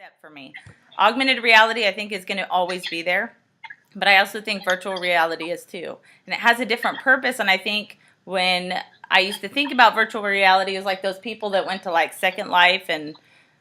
step for me. Augmented reality, I think, is going to always be there, but I also think virtual reality is too. And it has a different purpose, and I think when I used to think about virtual reality, it was like those people that went to like Second Life and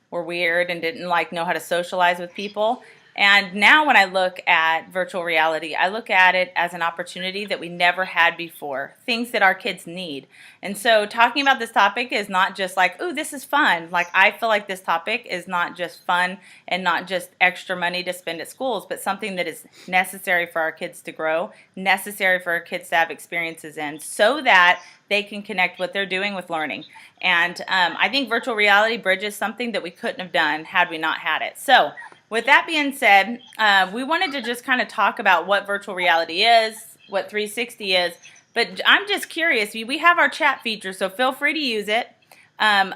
were weird and didn't like know how to socialize with people. And now when I look at virtual reality, I look at it as an opportunity that we never had before, things that our kids need. And so talking about this topic is not just like, ooh, this is fun. Like, I feel like this topic is not just fun and not just extra money to spend at schools, but something that is necessary for our kids to grow, necessary for our kids to have experiences in, so that they can connect what they're doing with learning. And I think virtual reality bridges something that we couldn't have done had we not had it. So with that being said, we wanted to just kind of talk about what virtual reality is, what 360 is, but I'm just curious. We have our chat feature, so feel free to use it. I'm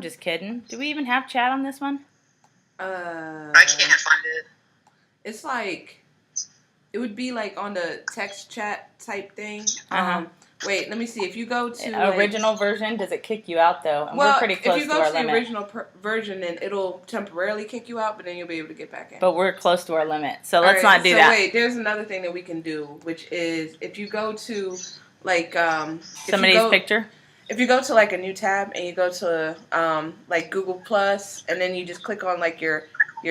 just kidding. Do we even have chat on this one? I can't find it. It's like, it would be like on the text chat type thing. Wait, let me see. If you go to original version, does it kick you out though? And well, we're pretty close if you to go our to the limit. original version, then it'll temporarily kick you out, but then you'll be able to get back in. But we're close to our limit, so let's not do that. Wait, there's another thing that we can do, which is if you go to like somebody's picture. If you go to like a new tab and you go to like Google Plus, and then you just click on like your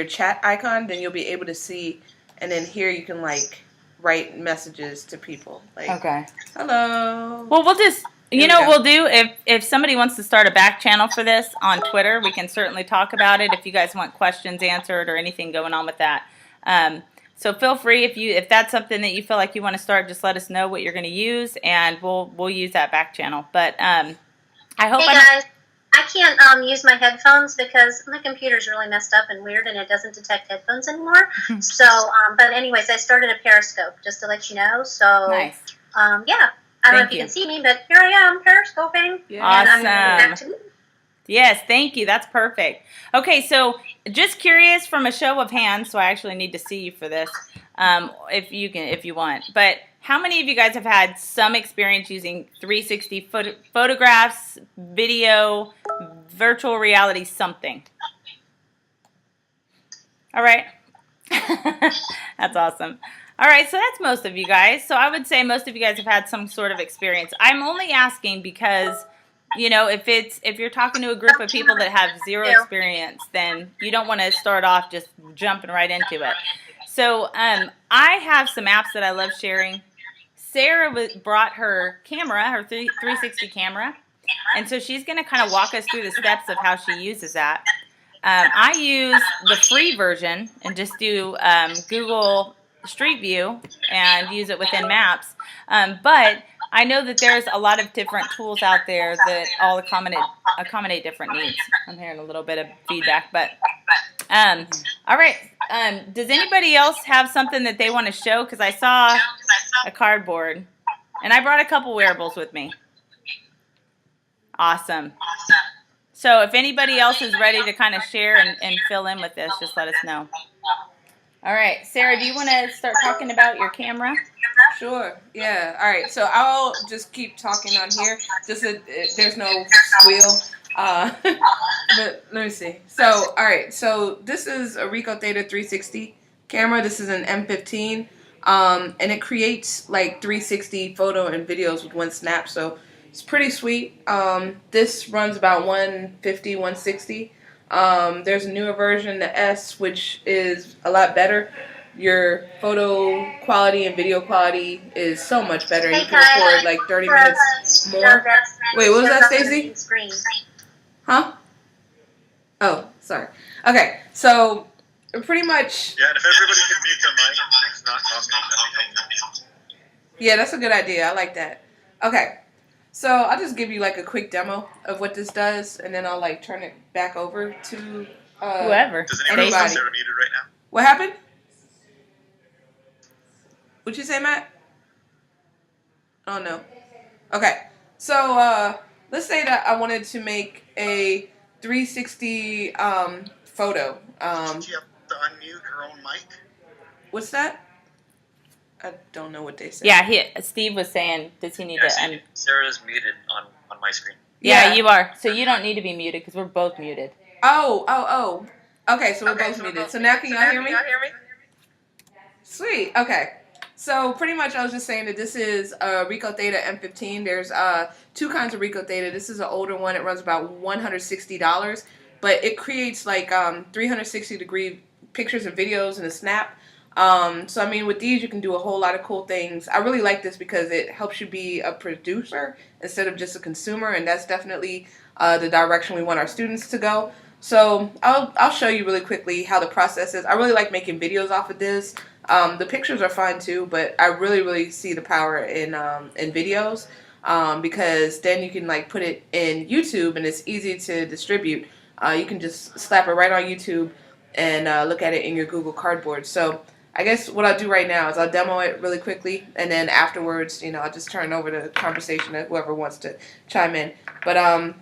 chat icon, then you'll be able to see, and then here you can like write messages to people. Like, okay. Hello. Well, we'll just, you know what we'll do? If somebody wants to start a back channel for this on Twitter, we can certainly talk about it if you guys want questions answered or anything going on with that. So feel free, if that's something that you feel like you want to start, just let us know what you're going to use, and we'll use that back channel. But I hope. Hey guys, I can't use my headphones because my computer's really messed up and weird, and it doesn't detect headphones anymore. So, but anyways, I started a Periscope just to let you know. So, nice. Yeah, I don't know if you can see me, but here I am Periscoping. Yeah. Awesome. And I'm back to me. Yes, thank you. That's perfect. Okay, so just curious from a show of hands, so I actually need to see you for this, if you want. But how many of you guys have had some experience using 360 photographs, video, virtual reality, something? All right. That's awesome. All right, so that's most of you guys. So I would say most of you guys have had some sort of experience. I'm only asking because, you know, if you're talking to a group of people that have zero experience, then you don't want to start off just jumping right into it. So I have some apps that I love sharing. Sarah brought her camera, her 360 camera, and so she's going to kind of walk us through the steps of how she uses that. I use the free version and just do Google Street View and use it within Maps. But I know that there's a lot of different tools out there that all accommodate different needs. I'm hearing a little bit of feedback, but all right. Does anybody else have something that they want to show? Because I saw a cardboard, and I brought a couple wearables with me. Awesome. So if anybody else is ready to kind of share and fill in with this, just let us know. All right, Sarah, do you want to start talking about your camera? Sure. Yeah. All right. So I'll just keep talking on here. Just there's no squeal. But let me see. So all right. So this is a Ricoh Theta 360 camera. This is an M15, and it creates like 360 photo and videos with one snap. So it's pretty sweet. This runs about 150, 160. There's a newer version, the S, which is a lot better. Your photo quality and video quality is so much better. You can record like 30 minutes more. Wait, what was that, Stacey? Huh? Oh, sorry. Okay, so pretty much. Yeah, and if everybody could mute their mic, it's not talking, that'd be helpful. Yeah, that's a good idea. I like that. Okay. So I'll just give you like a quick demo of what this does, and then I'll like turn it back over to whoever. Does anybody else are muted right now? What happened? What'd you say, Matt? Oh no. Okay. So let's say that I wanted to make a 360 photo. Did you have to unmute her own mic? What's that? I don't know what they said. Yeah, Steve was saying, does he need to? Sarah's muted on my screen. Yeah, you are. So you don't need to be muted because we're both muted. Oh. Okay, so we're both muted. So now can y'all hear me? Sweet. Okay. So pretty much I was just saying that this is a Ricoh Theta M15. There's two kinds of Ricoh Theta. This is an older one. It runs about $160, but it creates like 360-degree pictures and videos in a snap. So I mean, with these you can do a whole lot of cool things. I really like this because it helps you be a producer instead of just a consumer, and that's definitely the direction we want our students to go. So I'll show you really quickly how the process is. I really like making videos off of this. The pictures are fine too, but I really see the power in videos because then you can like put it in YouTube and it's easy to distribute. You can just slap it right on YouTube and look at it in your Google Cardboard. So I guess what I'll do right now is I'll demo it really quickly, and then afterwards, I'll just turn over the conversation to whoever wants to chime in. But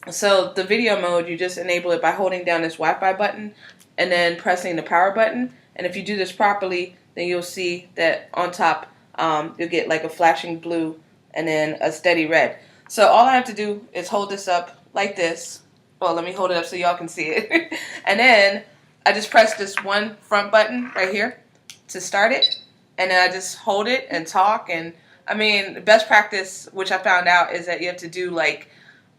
so the video mode, you just enable it by holding down this Wi-Fi button and then pressing the power button. And if you do this properly, then you'll see that on top you'll get like a flashing blue and then a steady red. So all I have to do is hold this up like this. Well, let me hold it up so y'all can see it. And then I just press this one front button right here to start it. And then I just hold it and talk. And I mean, the best practice, which I found out, is that you have to do like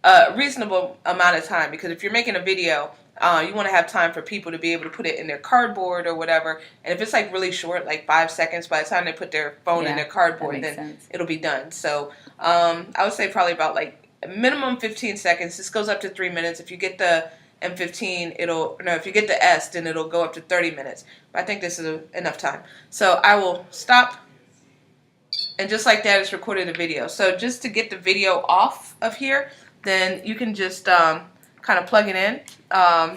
a reasonable amount of time, because if you're making a video, you want to have time for people to be able to put it in their cardboard or whatever. And if it's like really short, like 5 seconds, by the time they put their phone in their cardboard, then it'll be done. So I would say probably about like a minimum 15 seconds. This goes up to 3 minutes. If you get the M15, if you get the S, then it'll go up to 30 minutes. But I think this is enough time. So I will stop. And just like that, it's recorded a video. So just to get the video off of here, then you can just kind of plug it in.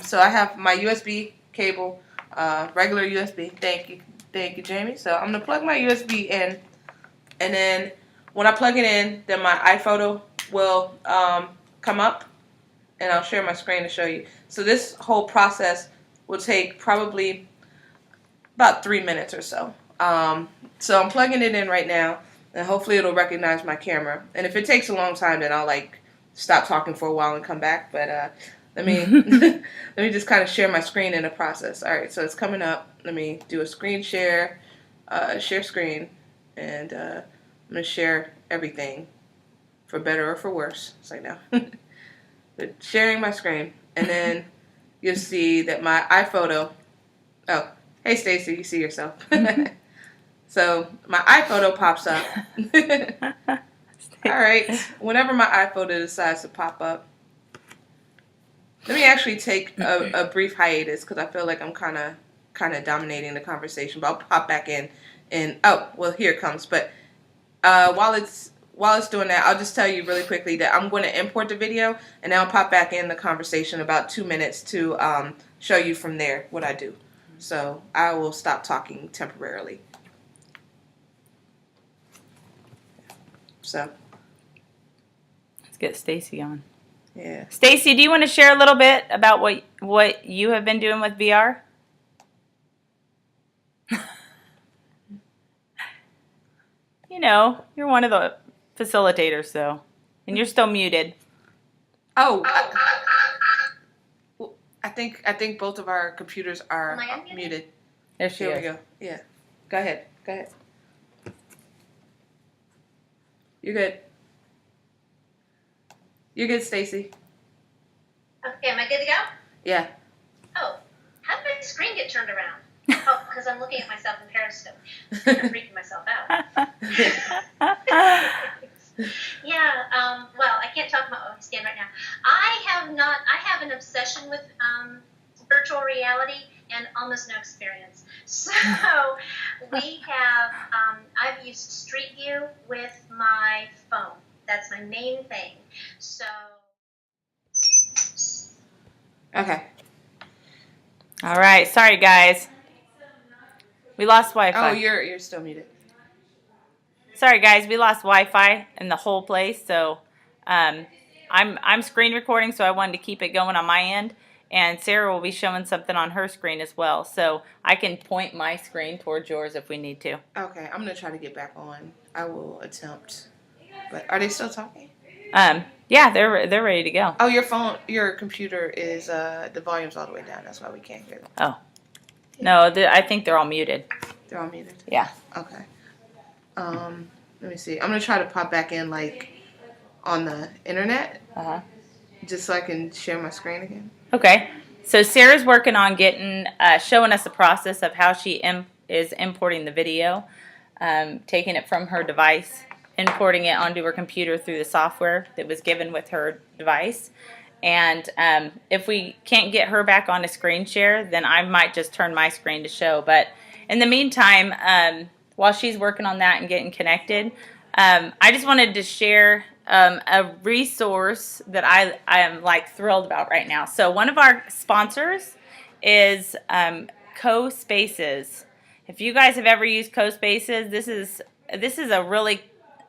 So I have my USB cable, regular USB. Thank you, Jamie. So I'm gonna plug my USB in, and then when I plug it in, then my iPhoto will come up, and I'll share my screen to show you. So this whole process will take probably about 3 minutes or so. So I'm plugging it in right now, and hopefully it'll recognize my camera. And if it takes a long time, then I'll like stop talking for a while and come back. But let me let me just kind of share my screen in the process. All right, so it's coming up. Let me do a screen share, share screen, and I'm gonna share everything, for better or for worse. It's like now, but sharing my screen, and then you'll see that my iPhoto. Oh, hey Stacy, you see yourself. So my iPhoto pops up. All right. Whenever my iPhoto decides to pop up, let me actually take a brief hiatus because I feel like I'm kind of dominating the conversation. But I'll pop back in, and oh well, here it comes. But while it's doing that, I'll just tell you really quickly that I'm going to import the video, and then I'll pop back in the conversation about 2 minutes to show you from there what I do. So I will stop talking temporarily. So Let's get Stacy on. yeah. Stacy, do you want to share a little bit about what you have been doing with VR? You're one of the facilitators, though, and you're still muted. Oh, I think both of our computers are Am I unmuted? muted. There she Here we is. go. Yeah. Go ahead. You're good. You're good, Stacy. Okay, am I good to go? Yeah. Oh, how did my screen get turned around? Oh, because I'm looking at myself in Periscope. I'm freaking myself out. Yeah, well, I can't talk about OnScan right now. I have an obsession with virtual reality and almost no experience. So we have, I've used Street View with my phone. That's my main thing. So. Okay. All right. Sorry, guys. We lost Wi-Fi. Oh, you're still muted. Sorry, guys. We lost Wi-Fi in the whole place. So I'm screen recording, so I wanted to keep it going on my end. And Sarah will be showing something on her screen as well. So I can point my screen towards yours if we need to. Okay, I'm gonna try to get back on. I will attempt. But are they still talking? Yeah, they're ready to go. Oh, your computer is the volume's all the way down. That's why we can't hear them. Oh. No, I think they're all muted. They're all muted. Yeah. Okay. Let me see. I'm gonna try to pop back in like on the internet, Uh-huh. just so I can share my screen again. Okay. So Sarah's working on getting, showing us the process of how she is importing the video, taking it from her device, importing it onto her computer through the software that was given with her device. And if we can't get her back on a screen share, then I might just turn my screen to show. But in the meantime, while she's working on that and getting connected, I just wanted to share a resource that I am like thrilled about right now. So one of our sponsors is CoSpaces. If you guys have ever used CoSpaces, this is a really,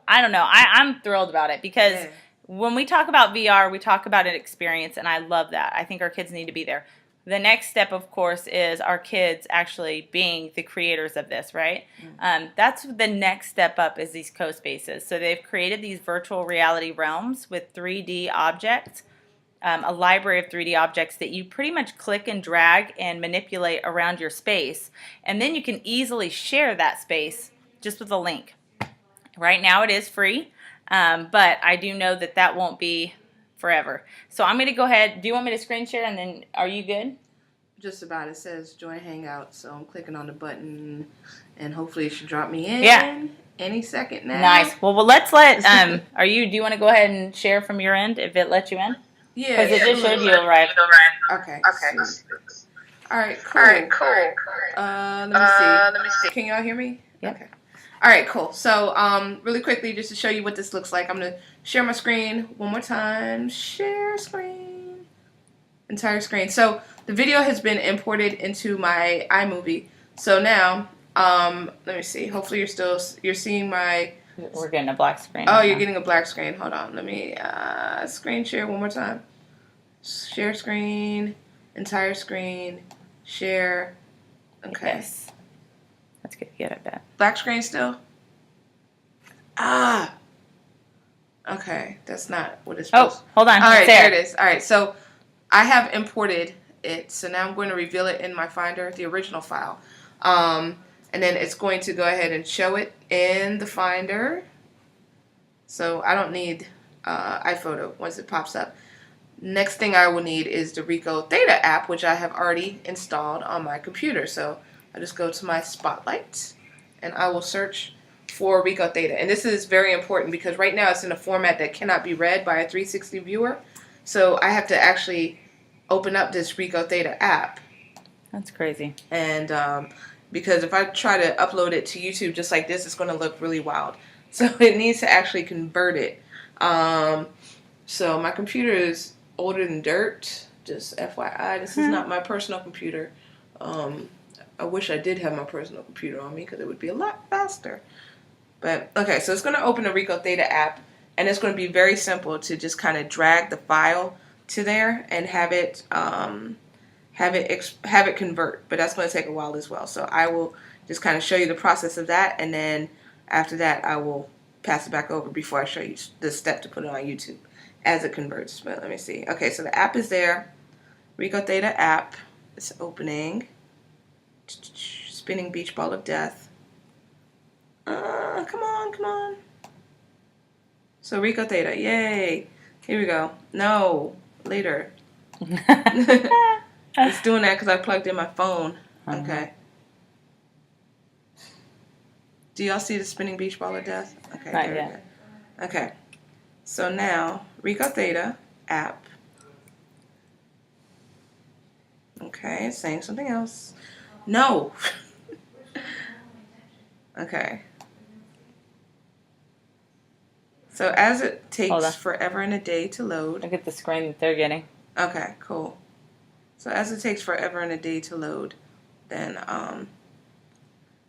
I don't know, I'm thrilled about it because Yeah. when we talk about VR, we talk about an experience, and I love that. I think our kids need to be there. The next step, of course, is our kids actually being the creators of this, right? That's the next step up is these CoSpaces. So they've created these virtual reality realms with 3D objects, a library of 3D objects that you pretty much click and drag and manipulate around your space. And then you can easily share that space just with a link. Right now it is free, but I do know that that won't be forever. So I'm going to go ahead. Do you want me to screen share, and then are you good? Just about. It says join Hangout, so I'm clicking on the button, and hopefully it should drop me in. Yeah. Any second now. Nice. Well, let's let. Do you want to go ahead and share from your end if it lets you in? Yeah. Because it just showed you arrived. Okay. Sweet. All right. Cool. Let me see. Can y'all hear me? Yep. Okay. All right. Cool. So, really quickly, just to show you what this looks like, I'm gonna share my screen one more time. Share screen. Entire screen. So the video has been imported into my iMovie. So now, let me see. Hopefully you're seeing my. We're getting a black screen. Oh, right you're now. getting a black screen. Hold on. Let me screen share one more time. Share screen, entire screen, share. Okay. Yes. That's good. Yeah, I bet. Black screen still? Ah. Okay, that's not what it's supposed Oh, hold on. All right, It's there it is. All right, so I have imported it. So now I'm going to reveal it in my Finder, the original file. And then it's going to go ahead and show it in the Finder. So I don't need iPhoto once it pops up. Next thing I will need is the Ricoh Theta app, which I have already installed on my computer. So I just go to my Spotlight, and I will search for Ricoh Theta. And this is very important because right now it's in a format that cannot be read by a 360 viewer. So I have to actually open up this Ricoh Theta app. That's crazy. And because if I try to upload it to YouTube just like this, it's going to look really wild. So it needs to actually convert it. So my computer is older than dirt. Just FYI, this is not my personal computer. I wish I did have my personal computer on me because it would be a lot faster. But okay, so it's going to open the Ricoh Theta app, and it's going to be very simple to just kind of drag the file to there and have it convert. But that's going to take a while as well. So I will just kind of show you the process of that, and then after that I will pass it back over before I show you the step to put it on YouTube as it converts. But let me see. Okay, so the app is there. Ricoh Theta app is opening. Spinning beach ball of death. Come on. So Ricoh Theta, yay. Here we go. No, later. It's doing that because I plugged in my phone. Okay. Do y'all see the spinning beach ball of death? Okay, Not there yet. we go. Okay. So now, Ricoh Theta app. Okay, it's saying something else. No. Okay. So as it Hold on. takes forever and a day to load. Look at the screen that they're getting. Okay, cool. So as it takes forever and a day to load, then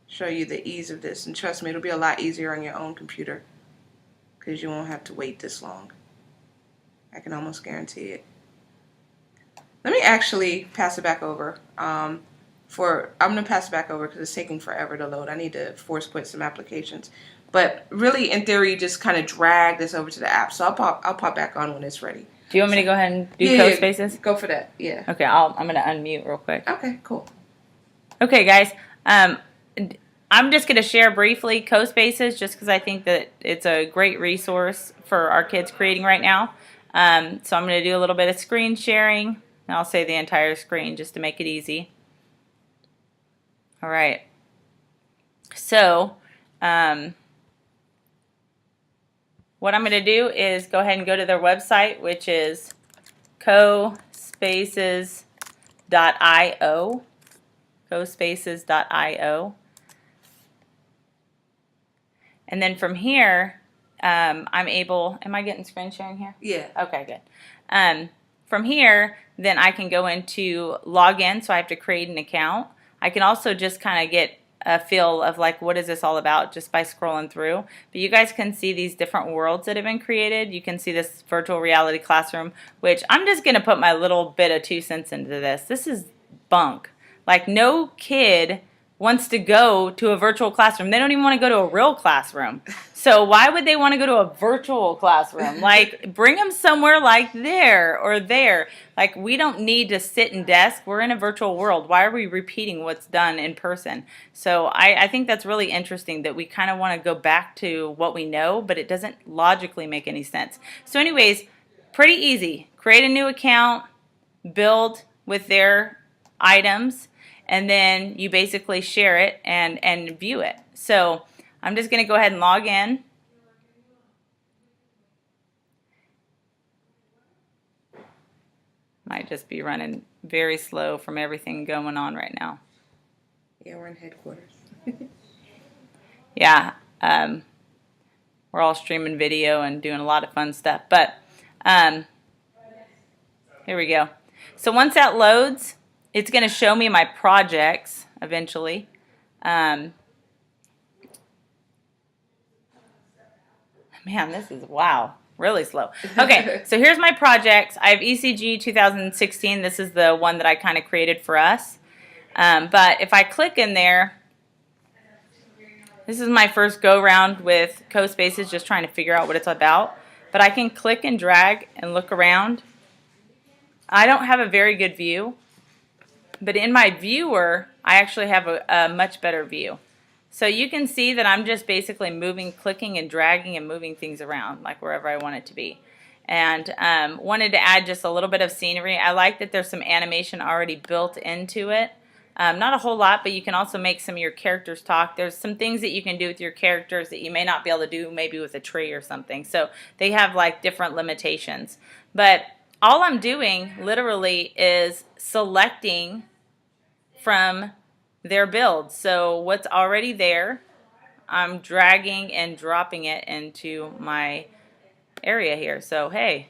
show you the ease of this. And trust me, it'll be a lot easier on your own computer because you won't have to wait this long. I can almost guarantee it. Let me actually pass it back over. I'm going to pass it back over because it's taking forever to load. I need to force quit some applications. But really, in theory, you just kind of drag this over to the app. So I'll pop back on when it's ready. Do you want me to go ahead and do Yeah, CoSpaces? go for that. Yeah. Okay, I'm going to unmute real quick. Okay, cool. Okay, guys. I'm just going to share briefly CoSpaces just because I think that it's a great resource for our kids creating right now. So I'm going to do a little bit of screen sharing. And I'll say the entire screen just to make it easy. All right. So what I'm going to do is go ahead and go to their website, which is cospaces.io. cospaces.io. And then from here, I'm able, am I getting screen sharing here? Yeah. Okay, good. From here, then I can go into login, so I have to create an account. I can also just kind of get a feel of like, what is this all about, just by scrolling through. But you guys can see these different worlds that have been created. You can see this virtual reality classroom, which I'm just going to put my little bit of 2 cents into this. This is bunk. Like, no kid wants to go to a virtual classroom. They don't even want to go to a real classroom. So why would they want to go to a virtual classroom? Like, bring them somewhere like there or there. Like, we don't need to sit in desk. We're in a virtual world. Why are we repeating what's done in person? So I think that's really interesting that we kind of want to go back to what we know, but it doesn't logically make any sense. So anyways, pretty easy. Create a new account, build with their items, and then you basically share it and view it. So I'm just going to go ahead and log in. Might just be running very slow from everything going on right now. Yeah, we're in headquarters. Yeah, we're all streaming video and doing a lot of fun stuff. But here we go. So once that loads, it's going to show me my projects eventually. Man, this is, wow, really slow. Okay, so here's my projects. I have ECG 2016. This is the one that I kind of created for us. But if I click in there, this is my first go-round with CoSpaces, just trying to figure out what it's about. But I can click and drag and look around. I don't have a very good view. But in my viewer, I actually have a much better view. So you can see that I'm just basically moving, clicking and dragging and moving things around, like wherever I want it to be. And wanted to add just a little bit of scenery. I like that there's some animation already built into it. Not a whole lot, but you can also make some of your characters talk. There's some things that you can do with your characters that you may not be able to do maybe with a tree or something. So they have like different limitations. But all I'm doing literally is selecting from their build. So what's already there, I'm dragging and dropping it into my area here. So hey,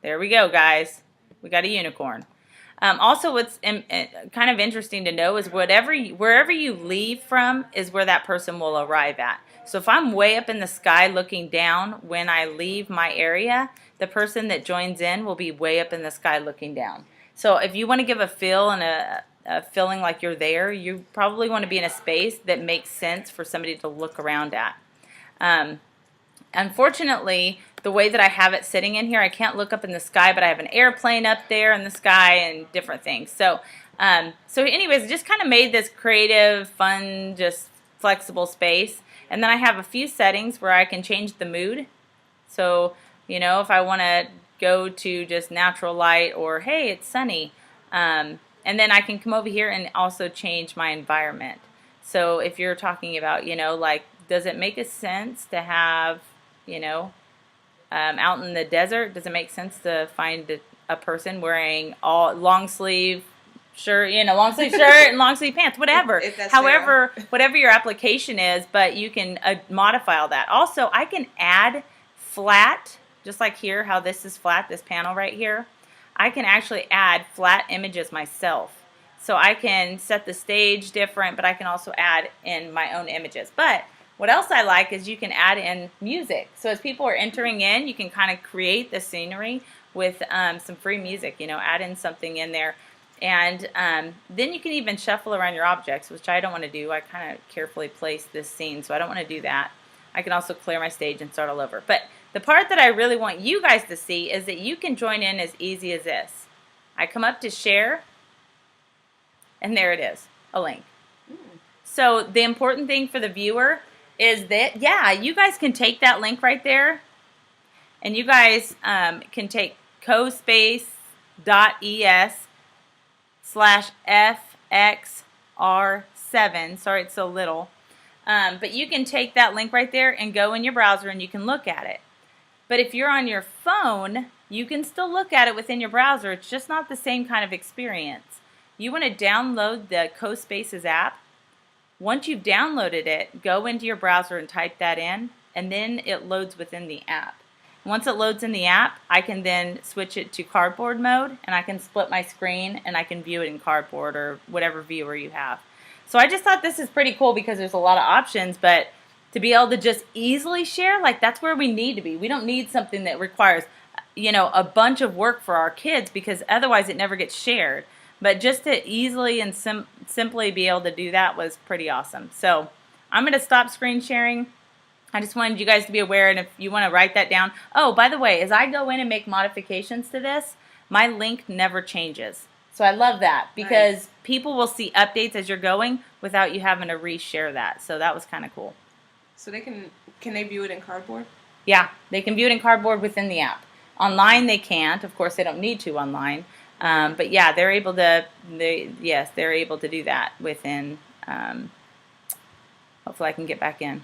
there we go, guys. We got a unicorn. Also, what's kind of interesting to know is wherever you leave from is where that person will arrive at. So if I'm way up in the sky looking down when I leave my area, the person that joins in will be way up in the sky looking down. So if you want to give a feel and a feeling like you're there, you probably want to be in a space that makes sense for somebody to look around at. Unfortunately, the way that I have it sitting in here, I can't look up in the sky, but I have an airplane up there in the sky and different things. So, so anyways, just kind of made this creative, fun, just flexible space. And then I have a few settings where I can change the mood. So, you know, if I want to go to just natural light or, hey, it's sunny. And then I can come over here and also change my environment. So if you're talking about, you know, like, does it make a sense to have, you know, out in the desert, does it make sense to find a person wearing all long sleeve shirt, you know, long sleeve shirt and long sleeve pants, whatever. However, whatever your application is, but you can modify all that. Also, I can add flat, just like here, how this is flat, this panel right here. I can actually add flat images myself. So I can set the stage different, but I can also add in my own images. But what else I like is you can add in music. So as people are entering in, you can kind of create the scenery with some free music, you know, add in something in there. And then you can even shuffle around your objects, which I don't want to do. I kind of carefully place this scene, so I don't want to do that. I can also clear my stage and start all over. But the part that I really want you guys to see is that you can join in as easy as this. I come up to share, and there it is, a link. So the important thing for the viewer is that, yeah, you guys can take that link right there, and you guys can take cospace.es/FXR7. Sorry, it's so little. But you can take that link right there and go in your browser and you can look at it. But if you're on your phone, you can still look at it within your browser. It's just not the same kind of experience. You want to download the CoSpaces app. Once you've downloaded it, go into your browser and type that in, and then it loads within the app. Once it loads in the app, I can then switch it to cardboard mode, and I can split my screen, and I can view it in cardboard or whatever viewer you have. So I just thought this is pretty cool because there's a lot of options, but to be able to just easily share, like that's where we need to be. We don't need something that requires, a bunch of work for our kids because otherwise it never gets shared. But just to easily and simply be able to do that was pretty awesome. So I'm going to stop screen sharing. I just wanted you guys to be aware, and if you want to write that down. Oh, by the way, as I go in and make modifications to this, my link never changes. So I love that because people will see updates as you're going without you having to reshare that. So that was kind of cool. So can they view it in cardboard? Yeah, they can view it in cardboard within the app. Online they can't. Of course, they don't need to online. But yeah, they're able to. They're able to do that within. Hopefully, I can get back in.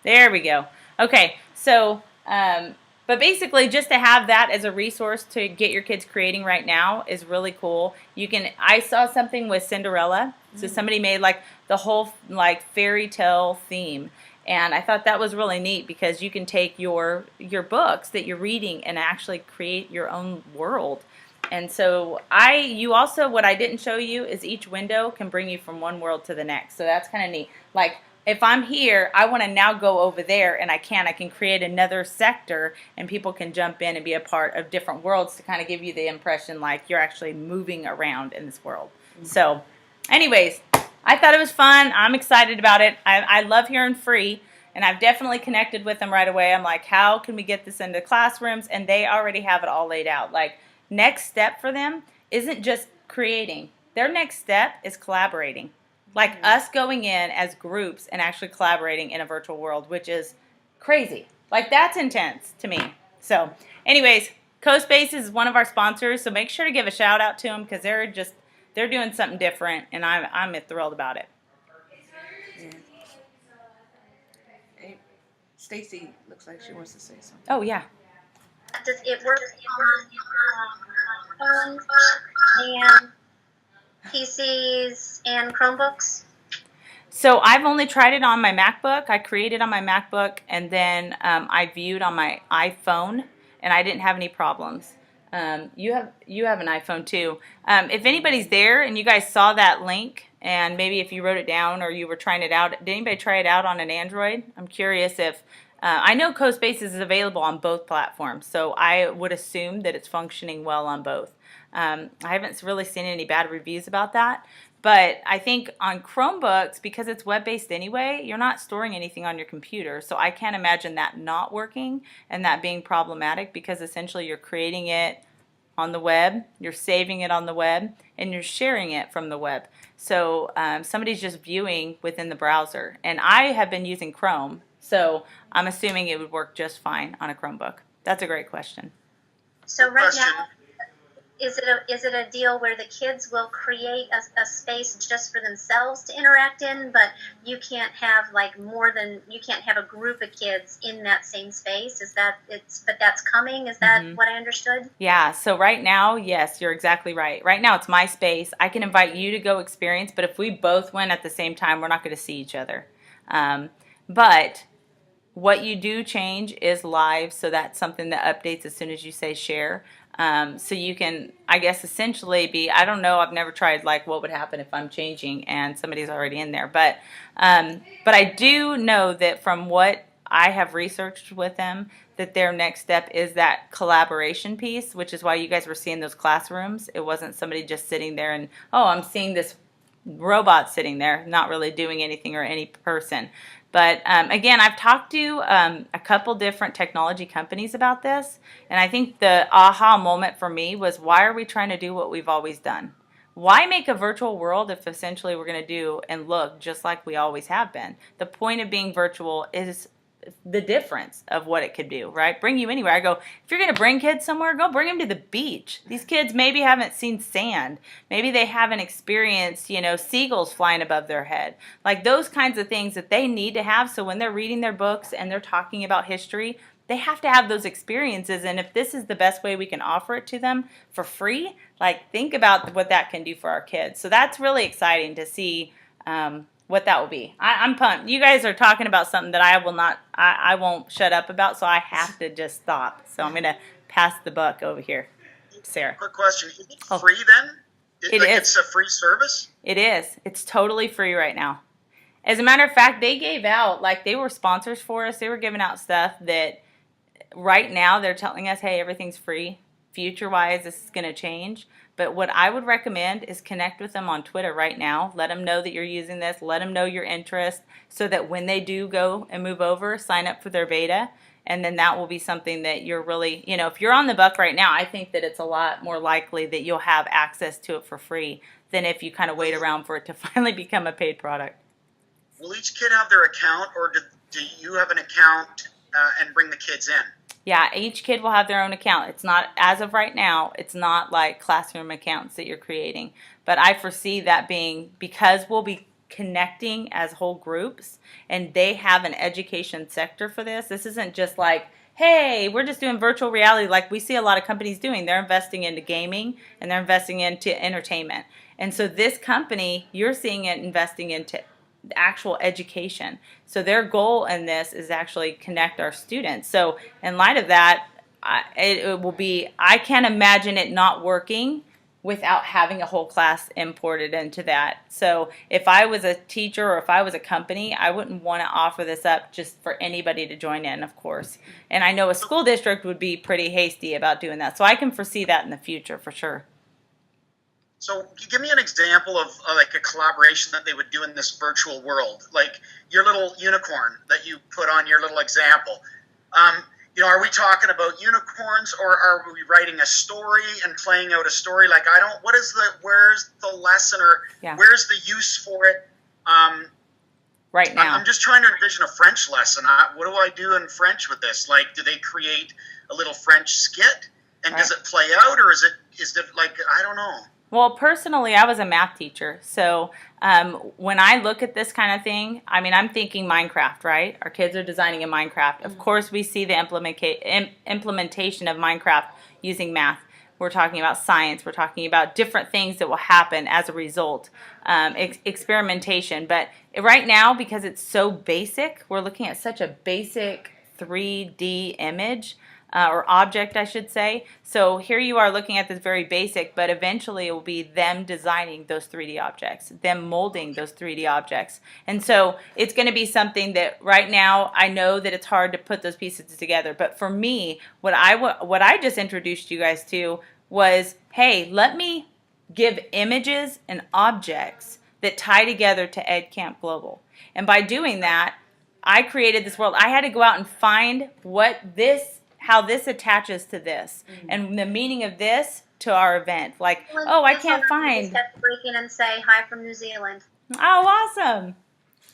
There we go. Okay, so but basically, just to have that as a resource to get your kids creating right now is really cool. I saw something with Cinderella. So somebody made like the whole like fairy tale theme. And I thought that was really neat because you can take your books that you're reading and actually create your own world. And so you also, what I didn't show you is each window can bring you from one world to the next. So that's kind of neat. Like if I'm here, I want to now go over there and I can create another sector and people can jump in and be a part of different worlds to kind of give you the impression like you're actually moving around in this world. So anyways, I thought it was fun. I'm excited about it. I love hearing free, and I've definitely connected with them right away. I'm like, how can we get this into classrooms? And they already have it all laid out. Like, next step for them isn't just creating. Their next step is collaborating. Like us going in as groups and actually collaborating in a virtual world, which is crazy. Like, that's intense to me. So, anyways, CoSpaces is one of our sponsors, so make sure to give a shout out to them because they're doing something different, and I'm thrilled about it. Yeah. Hey, Stacy looks like she wants to say something. Oh, yeah. Does it work on phones and PCs and Chromebooks? So I've only tried it on my MacBook. I created on my MacBook, and then I viewed on my iPhone, and I didn't have any problems. You have an iPhone too. If anybody's there and you guys saw that link, and maybe if you wrote it down or you were trying it out, did anybody try it out on an Android? I'm curious if I know CoSpaces is available on both platforms, so I would assume that it's functioning well on both. I haven't really seen any bad reviews about that. But I think on Chromebooks, because it's web-based anyway, you're not storing anything on your computer. So I can't imagine that not working and that being problematic because essentially you're creating it on the web, you're saving it on the web, and you're sharing it from the web. So somebody's just viewing within the browser. And I have been using Chrome, so I'm assuming it would work just fine on a Chromebook. That's a great question. So right now, is it a deal where the kids will create a space just for themselves to interact in, but you can't have you can't have a group of kids in that same space? But that's coming? Is that what I understood? Yeah, so right now, yes, you're exactly right. Right now it's my space. I can invite you to go experience, but if we both went at the same time, we're not going to see each other. But what you do change is live, so that's something that updates as soon as you say share. So you can, I guess, essentially I don't know, I've never tried like what would happen if I'm changing and somebody's already in there. But I do know that from what I have researched with them, that their next step is that collaboration piece, which is why you guys were seeing those classrooms. It wasn't somebody just sitting there and, oh, I'm seeing this robots sitting there, not really doing anything, or any person. But again, I've talked to a couple different technology companies about this, and I think the aha moment for me was, why are we trying to do what we've always done? Why make a virtual world if essentially we're going to do and look just like we always have been? The point of being virtual is the difference of what it could do, right? Bring you anywhere. I go, if you're going to bring kids somewhere, go bring them to the beach. These kids maybe haven't seen sand. Maybe they haven't experienced, seagulls flying above their head. Like those kinds of things that they need to have. So when they're reading their books and they're talking about history, they have to have those experiences. And if this is the best way we can offer it to them for free, like think about what that can do for our kids. So that's really exciting to see what that will be. I'm pumped. You guys are talking about something that I won't shut up about, so I have to just stop. So I'm going to pass the buck over here. Sarah. Quick question. Is it free then? It is. It's a free service? It is. It's totally free right now. As a matter of fact, they gave out, like they were sponsors for us. They were giving out stuff that right now they're telling us, hey, everything's free. Future-wise, this is going to change. But what I would recommend is connect with them on Twitter right now. Let them know that you're using this. Let them know your interest so that when they do go and move over, sign up for their beta. And then that will be something that you're really, if you're on the buck right now, I think that it's a lot more likely that you'll have access to it for free than if you kind of wait around for it to finally become a paid product. Will each kid have their account, or do you have an account and bring the kids in? Yeah, each kid will have their own account. It's not, as of right now, it's not like classroom accounts that you're creating. But I foresee that being, because we'll be connecting as whole groups, and they have an education sector for this. This isn't just like, hey, we're just doing virtual reality like we see a lot of companies doing. They're investing into gaming, and they're investing into entertainment. And so this company, you're seeing it investing into actual education. So their goal in this is actually connect our students. So in light of that, it will be, I can't imagine it not working without having a whole class imported into that. So if I was a teacher or if I was a company, I wouldn't want to offer this up just for anybody to join in, of course. And I know a school district would be pretty hasty about doing that. So I can foresee that in the future for sure. So give me an example of like a collaboration that they would do in this virtual world, like your little unicorn that you put on your little example. Are we talking about unicorns, or are we writing a story and playing out a story? Like, where's the lesson, or where's the use for it? Right now. I'm just trying to envision a French lesson. What do I do in French with this? Like, do they create a little French skit, and does it play out, or is it like, I don't know. Well, personally, I was a math teacher, so when I look at this kind of thing, I mean, I'm thinking Minecraft, right? Our kids are designing in Minecraft. Of course, we see the implementation of Minecraft using math. We're talking about science. We're talking about different things that will happen as a result, experimentation. But right now, because it's so basic, we're looking at such a basic 3D image, or object, I should say. So here you are looking at this very basic, but eventually it will be them designing those 3D objects, them molding those 3D objects. And so it's going to be something that right now I know that it's hard to put those pieces together. But for me, what I just introduced you guys to was, hey, let me give images and objects that tie together to EdCamp Global. And by doing that, I created this world. I had to go out and find how this attaches to this, and the meaning of this to our event. Like, I can't find. Break in and say hi from New Zealand. Oh, awesome!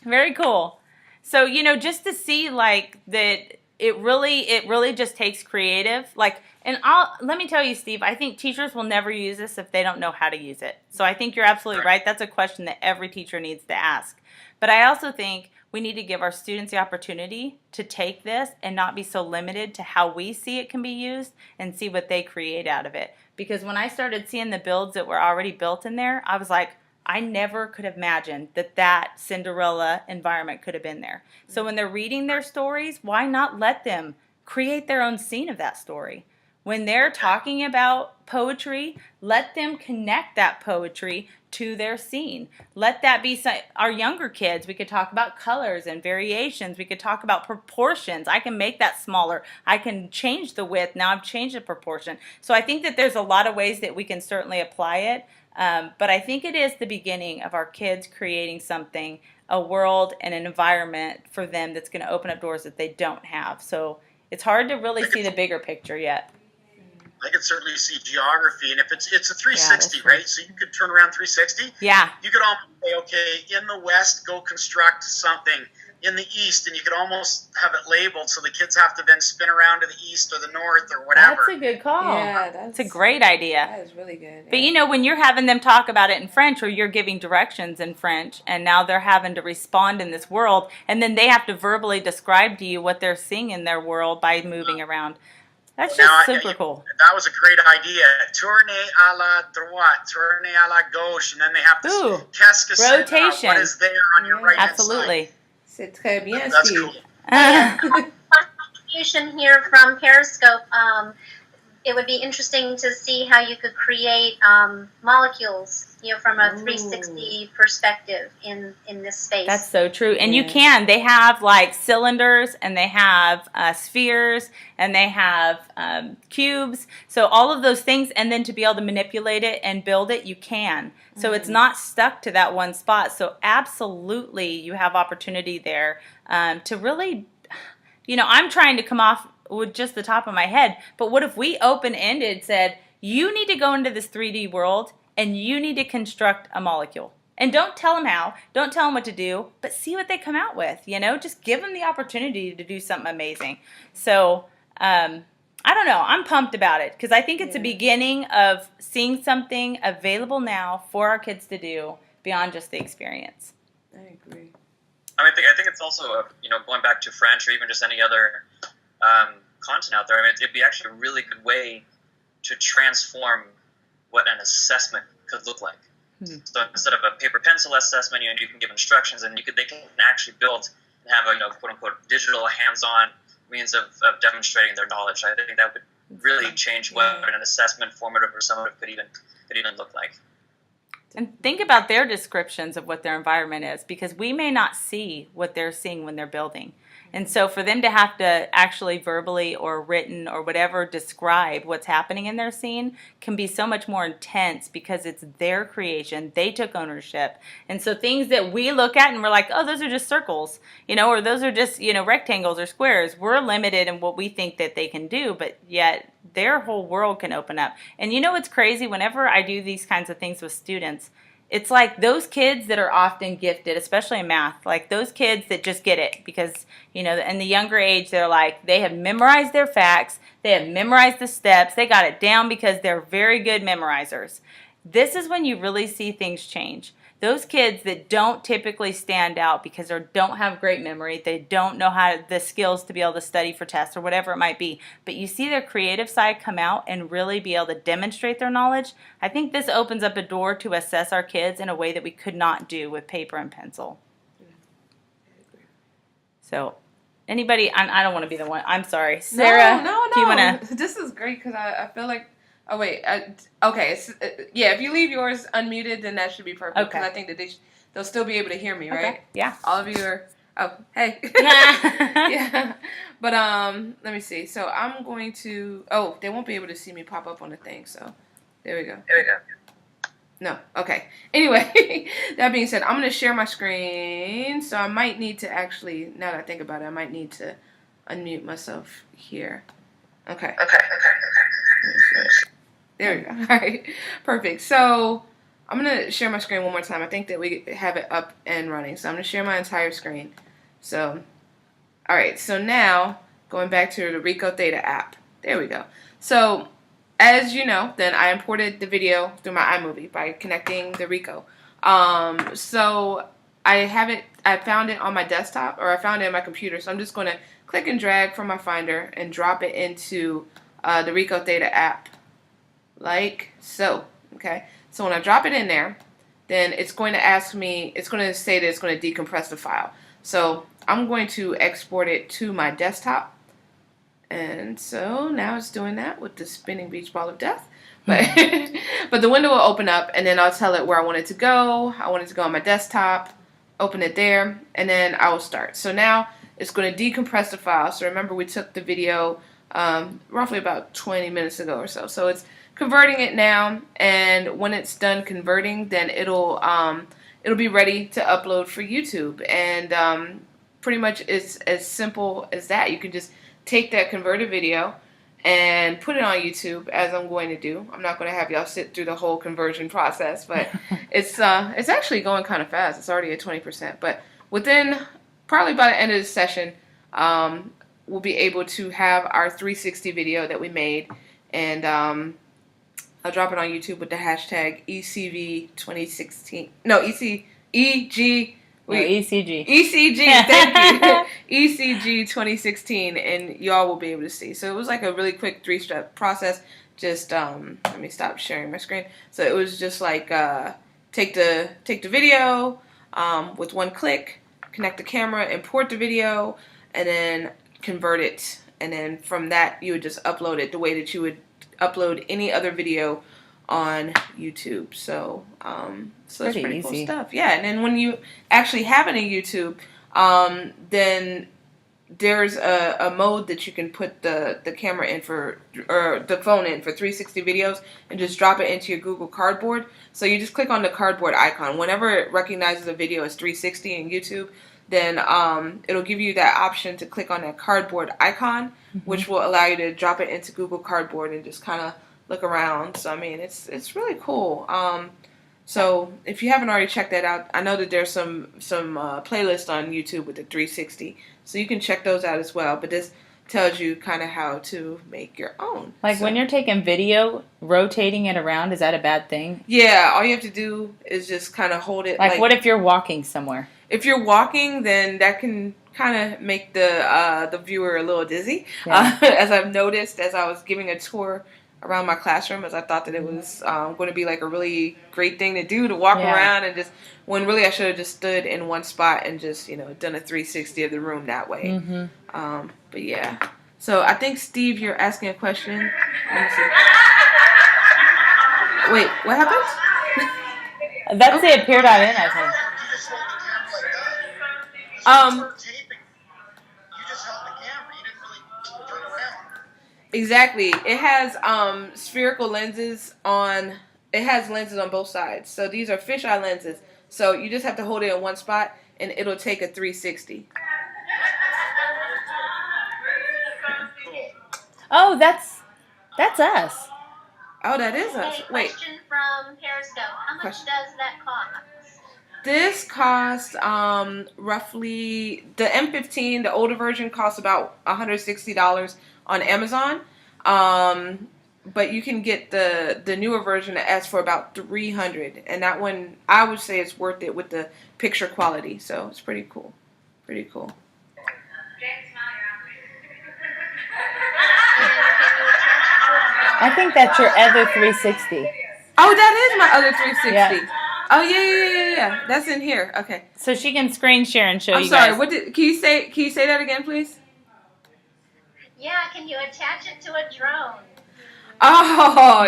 Very cool. So just to see like that, it really just takes creative. Like, and let me tell you, Steve, I think teachers will never use this if they don't know how to use it. So I think you're absolutely right. That's a question that every teacher needs to ask. But I also think we need to give our students the opportunity to take this and not be so limited to how we see it can be used, and see what they create out of it. Because when I started seeing the builds that were already built in there, I was like, I never could have imagined that Cinderella environment could have been there. So when they're reading their stories, why not let them create their own scene of that story? When they're talking about poetry, let them connect that poetry to their scene. Let that be our younger kids. We could talk about colors and variations. We could talk about proportions. I can make that smaller. I can change the width. Now I've changed the proportion. So I think that there's a lot of ways that we can certainly apply it. But I think it is the beginning of our kids creating something, a world and an environment for them that's going to open up doors that they don't have. So it's hard to really see the bigger picture yet. I could certainly see geography, and if it's a 360, that's true. right? So you could turn around 360. Yeah. You could almost say, okay, in the west, go construct something. In the east, and you could almost have it labeled so the kids have to then spin around to the east or the north or whatever. That's a good call. Yeah, It's a great idea. That is really good. But you know, when you're having them talk about it in French, or you're giving directions in French, and now they're having to respond in this world, and then they have to verbally describe to you what they're seeing in their world by moving around. That's just super cool. That was a great idea. Tourner à la droite, tourner à la gauche, and then they have to qu'est-ce que c'est, rotation. what is there on your right hand side. Absolutely. C'est très bien, That's Steve. cool. Contribution here from Periscope. It would be interesting to see how you could create molecules, from a 360 perspective in this space. That's so true. And you can. They have like cylinders, and they have spheres, and they have cubes. So all of those things, and then to be able to manipulate it and build it, you can. So it's not stuck to that one spot. So absolutely, you have opportunity there to really, I'm trying to come off with just the top of my head. But what if we open-ended said, you need to go into this 3D world, and you need to construct a molecule. And don't tell them how, don't tell them what to do, but see what they come out with, Just give them the opportunity to do something amazing. So, I don't know, I'm pumped about it, because I think it's a beginning of seeing something available now for our kids to do beyond just the experience. I agree. I think it's also, going back to French or even just any other content out there, it'd be actually a really good way to transform what an assessment could look like. So instead of a paper pencil assessment, you can give instructions, and they can actually build and have a quote unquote digital hands-on means of demonstrating their knowledge. I think that would really change what an assessment, formative or summative, could even look like. And think about their descriptions of what their environment is, because we may not see what they're seeing when they're building. And so for them to have to actually verbally or written or whatever describe what's happening in their scene can be so much more intense, because it's their creation. They took ownership. And so things that we look at and we're like, oh, those are just circles, or those are just, rectangles or squares. We're limited in what we think that they can do, but yet their whole world can open up. And what's crazy? Whenever I do these kinds of things with students, it's like those kids that are often gifted, especially in math, like those kids that just get it because, in the younger age, they're like, they have memorized their facts, they have memorized the steps, they got it down because they're very good memorizers. This is when you really see things change. Those kids that don't typically stand out because they don't have great memory, they don't know the skills to be able to study for tests or whatever it might be, but you see their creative side come out and really be able to demonstrate their knowledge. I think this opens up a door to assess our kids in a way that we could not do with paper and pencil. So, anybody, I don't want to be the one. I'm sorry. Sarah, no. do you want to? This is great, because I feel like, oh, wait. Okay. If you leave yours unmuted, then that should be perfect. Okay. Because I think that they'll still be able to hear me, right? Okay. Yeah. All of you are. Oh, hey. Yeah. Yeah. But let me see. So I'm going to. Oh, they won't be able to see me pop up on the thing. So there we go. No. Okay. Anyway, that being said, I'm going to share my screen. So I might need to actually, now that I think about it, I might need to unmute myself here. Okay. There we go. All right. Perfect. So I'm going to share my screen one more time. I think that we have it up and running. So I'm going to share my entire screen. So, all right. So now, going back to the Rico Theta app. There we go. So, as you know, then I imported the video through my iMovie by connecting the Rico. So I found it on my desktop, or I found it on my computer. So I'm just going to click and drag from my Finder and drop it into the Rico Theta app, like so. Okay. So when I drop it in there, then it's going to ask me, it's going to say that it's going to decompress the file. So I'm going to export it to my desktop. And so now it's doing that with the spinning beach ball of death. But, but the window will open up, and then I'll tell it where I want it to go. I want it to go on my desktop, open it there, and then I will start. So now it's going to decompress the file. So remember, we took the video roughly about 20 minutes ago or so. So it's converting it now, and when it's done converting, then it'll be ready to upload for YouTube. And pretty much it's as simple as that. You can just take that converted video and put it on YouTube, as I'm going to do. I'm not going to have y'all sit through the whole conversion process, but it's actually going kind of fast. It's already at 20%, but within probably by the end of the session, we'll be able to have our 360 video that we made, and I'll drop it on YouTube with the hashtag ECV2016. No, ECG. Thank you. ECG 2016, and y'all will be able to see. So it was like a really quick 3-step process. Just let me stop sharing my screen. So it was just like take the video with one click, connect the camera, import the video, and then convert it. And then from that, you would just upload it the way that you would upload any other video on YouTube. So so it's pretty cool stuff. Yeah, and then when you actually have it on YouTube, then there's a mode that you can put the camera in for, or the phone in for 360 videos, and just drop it into your Google Cardboard. So you just click on the cardboard icon. Whenever it recognizes a video as 360 in YouTube, then it'll give you that option to click on that cardboard icon, which will allow you to drop it into Google Cardboard and just kind of look around. So I mean, it's really cool. So if you haven't already checked that out, I know that there's some playlists on YouTube with the 360, so you can check those out as well. But this tells you kind of how to make your own. Like when you're taking video, rotating it around, is that a bad thing? Yeah, all you have to do is just kind of hold it. Like what if you're walking somewhere? If you're walking, then that can kind of make the viewer a little dizzy. Yeah. As I've noticed as I was giving a tour around my classroom, as I thought that it was going to be like a really great thing to do, to walk around, and just, when really I should have just stood in one spot and just, done a 360 of the room that way. But yeah. So I think, Steve, you're asking a question. Let me see. Wait, what happened? That's the appear.in, I think. Exactly. It has spherical lenses on. It has lenses on both sides. So these are fisheye lenses. So you just have to hold it in one spot, and it'll take a 360. Oh, that's us. Oh, that is us. Okay, Wait. question from Periscope. How much Question. does that cost? This costs roughly, the M15, the older version, costs about $160 on Amazon. But you can get the newer version that asks for about $300, and that one I would say is worth it with the picture quality. So it's pretty cool. Pretty cool. I think that's your other 360. Oh, that is my other 360. Yeah. Oh yeah. That's in here. Okay. So she can screen share and show I'm you sorry. guys. What can you say that again, please? Yeah, can you attach it to a drone? Oh,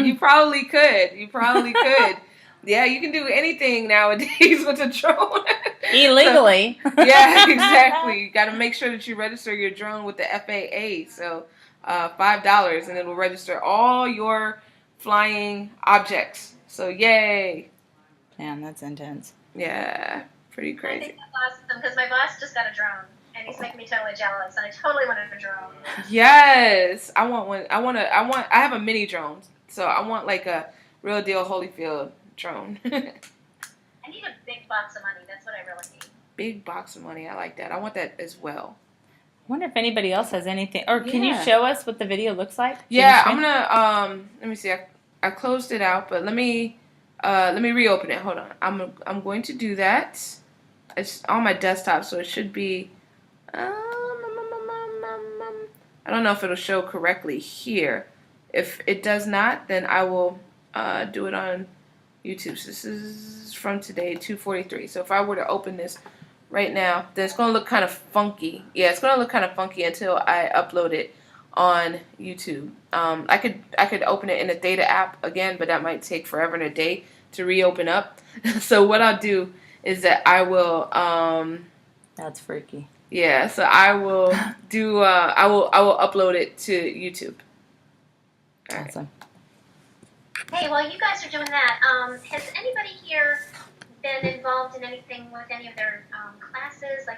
you probably could. You probably could. Yeah, you can do anything nowadays with a drone. Illegally. Yeah, exactly. You got to make sure that you register your drone with the FAA. So $5, and it'll register all your flying objects. So yay. Man, that's intense. Yeah, pretty I crazy. think that's awesome, because my boss just got a drone, and he's making me totally jealous, and I totally wanted a drone. Yes, I want one. I have a mini drone, so I want like a real deal Holyfield drone. I need a big box of money. That's what I really need. Big box of money. I like that. I want that as well. I wonder if anybody else has anything. Or can you Yeah. show us what the video looks like? Can Yeah, you I'm screen- gonna let me see. I closed it out, but let me reopen it. Hold on. I'm going to do that. It's on my desktop, so it should be. I don't know if it'll show correctly here. If it does not, then I will do it on YouTube. So this is from today, 2:43. So if I were to open this right now, then it's gonna look kind of funky. Yeah, it's gonna look kind of funky until I upload it on YouTube. I could open it in the Theta app again, but that might take forever and a day to reopen up. So what I'll do is that I will That's freaky. yeah, so I will do I will upload it to YouTube. All right. Awesome. Hey, while you guys are doing that, has anybody here been involved in anything with any of their classes,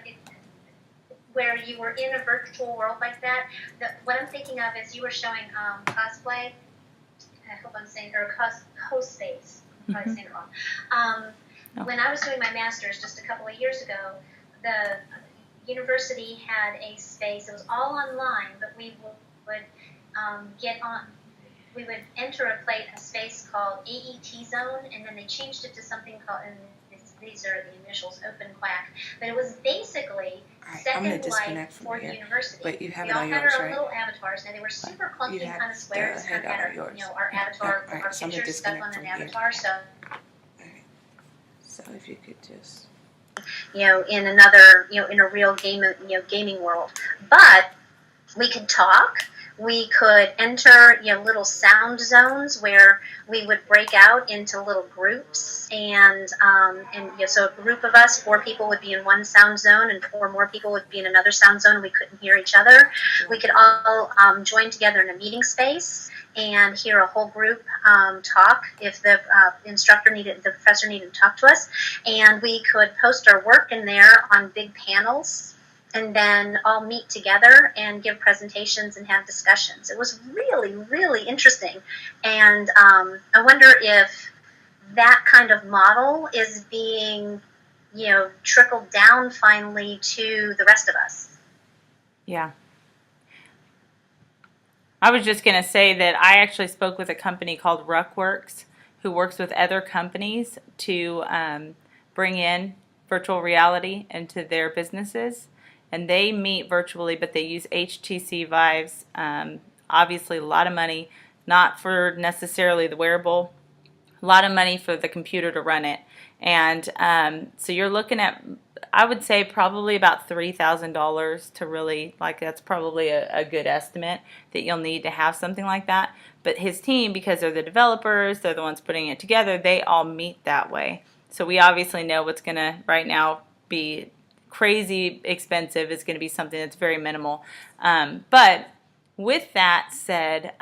where you were in a virtual world like that? What I'm thinking of is you were showing cosplay. I hope I'm saying, or co-space. I'm probably saying it wrong. No. When I was doing my master's just a couple of years ago, the university had a space. It was all online, but we would get on. We would enter a space called AET Zone, and then they changed it to something called, and these are the initials, Open Quack. But it was basically Second Life for the university. But you have we it all on had yours, our right? little avatars. Now they were super clunky, have kind of squares. the Kind of had handout on our, yours. our avatar, Yeah, our so I'm gonna pictures stuck disconnect on an from here. avatar. So. So if you could just. In another, in a real gaming world. But we could talk. We could enter, little sound zones where we would break out into little groups, and so a group of us, 4 people would be in one sound zone, and 4 more people would be in another sound zone. We couldn't hear each other. We could all join together in a meeting space and hear a whole group talk if the professor needed to talk to us, and we could post our work in there on big panels, and then all meet together and give presentations and have discussions. It was really, really interesting. And I wonder if that kind of model is being, trickled down finally to the rest of us. Yeah. I was just going to say that I actually spoke with a company called Ruckworks, who works with other companies to bring in virtual reality into their businesses. And they meet virtually, but they use HTC Vives. Obviously, a lot of money, not for necessarily the wearable, a lot of money for the computer to run it. And so you're looking at, I would say, probably about $3,000 to really, that's probably a good estimate that you'll need to have something like that. But his team, because they're the developers, they're the ones putting it together, they all meet that way. So we obviously know what's going to, right now, be crazy expensive is going to be something that's very minimal. But with that said,